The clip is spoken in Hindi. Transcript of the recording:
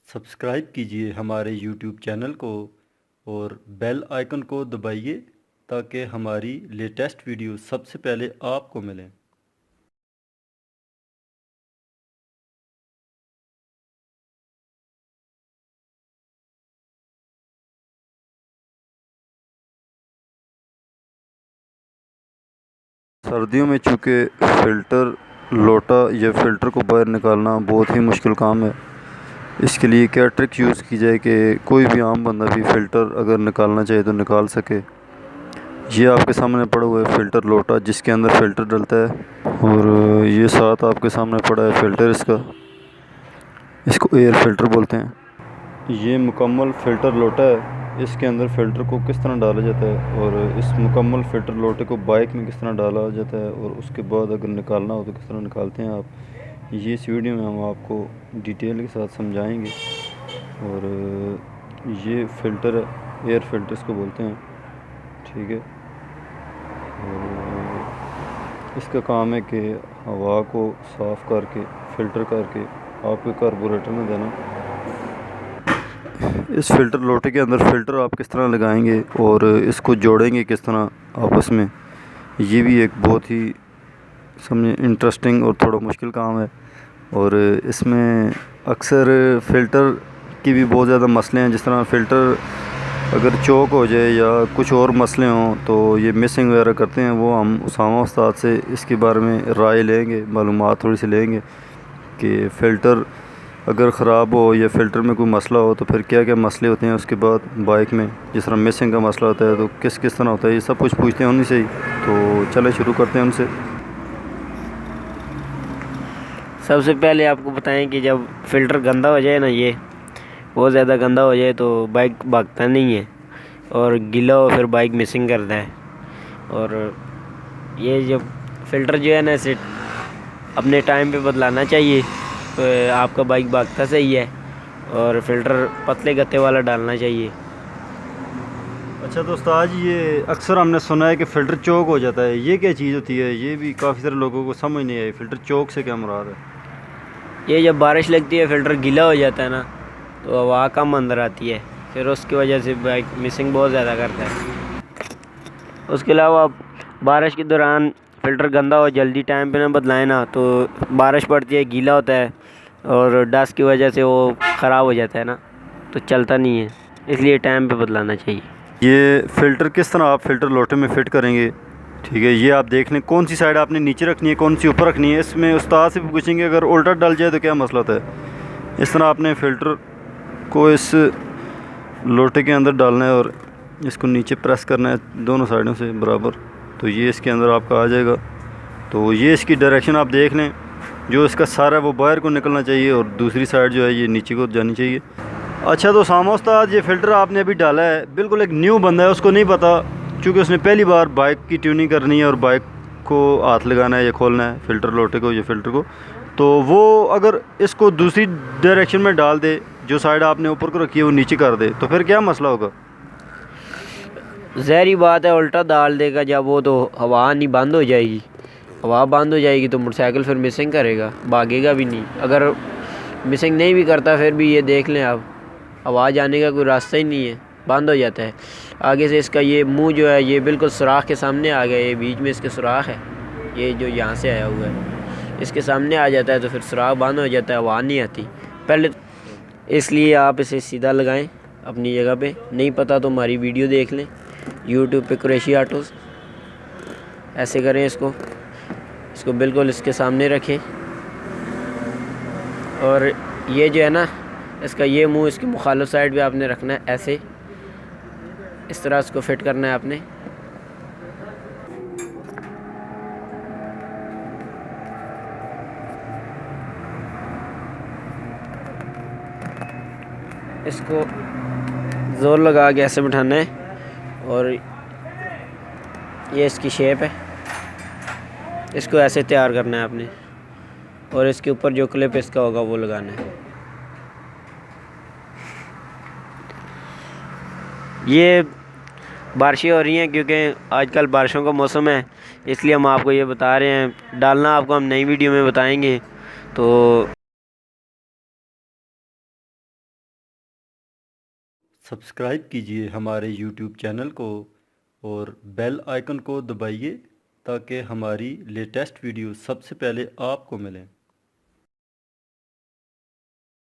सब्सक्राइब कीजिए हमारे यूट्यूब चैनल को और बेल आइकन को दबाइए ताकि हमारी लेटेस्ट वीडियो सबसे पहले आपको मिलें। सर्दियों में चूँकि फ़िल्टर लोटा या फ़िल्टर को बाहर निकालना बहुत ही मुश्किल काम है। इसके लिए क्या ट्रिक यूज़ की जाए कि कोई भी आम बंदा भी फ़िल्टर अगर निकालना चाहे तो निकाल सके। ये आपके सामने पड़ा हुआ है फ़िल्टर लोटा जिसके अंदर फ़िल्टर डलता है, और ये साथ आपके सामने पड़ा है फ़िल्टर इसको एयर फ़िल्टर बोलते हैं। ये मुकम्मल फ़िल्टर लोटा है। इसके अंदर फ़िल्टर को किस तरह डाला जाता है और इस मुकम्मल फ़िल्टर लोटे को बाइक में किस तरह डाला जाता है और उसके बाद अगर निकालना हो तो किस तरह निकालते हैं आप, ये इस वीडियो में हम आपको डिटेल के साथ समझाएंगे। और ये फ़िल्टर है, एयर फ़िल्टर इसको बोलते हैं, ठीक है। और इसका काम है कि हवा को साफ़ करके फ़िल्टर करके आपके कार्बोरेटर में देना। इस फ़िल्टर लोटे के अंदर फ़िल्टर आप किस तरह लगाएंगे और इसको जोड़ेंगे किस तरह आपस में, ये भी एक बहुत ही समझे इंटरेस्टिंग और थोड़ा मुश्किल काम है। और इसमें अक्सर फ़िल्टर की भी बहुत ज़्यादा मसले हैं, जिस तरह फ़िल्टर अगर चोक हो जाए या कुछ और मसले हों तो ये मिसिंग वगैरह करते हैं। वो हम उसामा उस्ताद से इसके बारे में राय लेंगे, मालूमात थोड़ी सी लेंगे कि फ़िल्टर अगर ख़राब हो या फ़िल्टर में कोई मसला हो तो फिर क्या क्या मसले होते हैं। उसके बाद बाइक में जिस तरह मिसिंग का मसला होता है तो किस किस तरह होता है, ये सब कुछ पूछते हैं उन्हीं से ही। तो चले शुरू करते हैं उनसे। सबसे पहले आपको बताएं कि जब फ़िल्टर गंदा हो जाए ना, ये बहुत ज़्यादा गंदा हो जाए तो बाइक भागता नहीं है, और गीला हो फिर बाइक मिसिंग करता है। और ये जब फ़िल्टर जो है ना, इसे अपने टाइम पे बदलाना चाहिए तो आपका बाइक भागता सही है। और फ़िल्टर पतले गत्ते वाला डालना चाहिए। अच्छा दोस्त, आज ये अक्सर हमने सुना है कि फ़िल्टर चोक हो जाता है, ये क्या चीज़ होती है? ये भी काफ़ी सारे लोगों को समझ नहीं आई, फ़िल्टर चोक से क्या मुराद है? ये जब बारिश लगती है फ़िल्टर गीला हो जाता है ना, तो हवा कम अंदर आती है, फिर उसकी वजह से बाइक मिसिंग बहुत ज़्यादा करता है। उसके अलावा बारिश के दौरान फ़िल्टर गंदा हो जल्दी टाइम पे ना बदलाएं ना, तो बारिश पड़ती है, गीला होता है और डस्ट की वजह से वो ख़राब हो जाता है ना, तो चलता नहीं है। इसलिए टाइम पे बदलाना चाहिए। ये फ़िल्टर किस तरह आप फ़िल्टर लोटे में फ़िट करेंगे, ठीक है। ये आप देख लें कौन सी साइड आपने नीचे रखनी है, कौन सी ऊपर रखनी है। इसमें उस्ताद से भी पूछेंगे, अगर उल्टा डल जाए तो क्या मसला होता है। इस तरह आपने फ़िल्टर को इस लोटे के अंदर डालना है और इसको नीचे प्रेस करना है दोनों साइडों से बराबर, तो ये इसके अंदर आपका आ जाएगा। तो ये इसकी डायरेक्शन आप देख लें, जो इसका सारा है वो बाहर को निकलना चाहिए और दूसरी साइड जो है ये नीचे को जानी चाहिए। अच्छा तो सामा उस्ताद, ये फ़िल्टर आपने अभी डाला है, बिल्कुल एक न्यू बंदा है, उसको नहीं पता, क्योंकि उसने पहली बार बाइक की ट्यूनिंग करनी है और बाइक को हाथ लगाना है या खोलना है फ़िल्टर लोटे को या फ़िल्टर को, तो वो अगर इसको दूसरी डायरेक्शन में डाल दे, जो साइड आपने ऊपर को रखी है वो नीचे कर दे, तो फिर क्या मसला होगा? ज़हरी बात है, उल्टा डाल देगा जब वो, तो हवा आनी बंद हो जाएगी। हवा बंद हो जाएगी तो मोटरसाइकिल फिर मिसिंग करेगा, भागेगा भी नहीं। अगर मिसिंग नहीं भी करता फिर भी ये देख लें आप, आवाज़ आने का कोई रास्ता ही नहीं है, बंद हो जाता है। आगे से इसका ये मुंह जो है ये बिल्कुल सुराख के सामने आ गया, ये बीच में इसके सुराख है, ये जो यहाँ से आया हुआ है इसके सामने आ जाता है, तो फिर सुराख बंद हो जाता है, आवाज़ नहीं आती पहले। इसलिए आप इसे सीधा लगाएं अपनी जगह पे। नहीं पता तो हमारी वीडियो देख लें यूट्यूब पे, कुरैशी ऑटोज़। ऐसे करें, इसको बिल्कुल इसके सामने रखें, और ये जो है ना, इसका ये मुंह इसकी मुखालिफ साइड पे आपने रखना है, ऐसे इस तरह इसको फिट करना है आपने। इसको ज़ोर लगा के ऐसे बिठाना है, और ये इसकी शेप है, इसको ऐसे तैयार करना है आपने, और इसके ऊपर जो क्लिप इसका होगा वो लगाना है। ये बारिशें हो रही हैं क्योंकि आजकल बारिशों का मौसम है, इसलिए हम आपको ये बता रहे हैं। डालना आपको हम नई वीडियो में बताएंगे। तो सब्सक्राइब कीजिए हमारे यूट्यूब चैनल को और बेल आइकन को दबाइए ताकि हमारी लेटेस्ट वीडियो सबसे पहले आपको मिलें।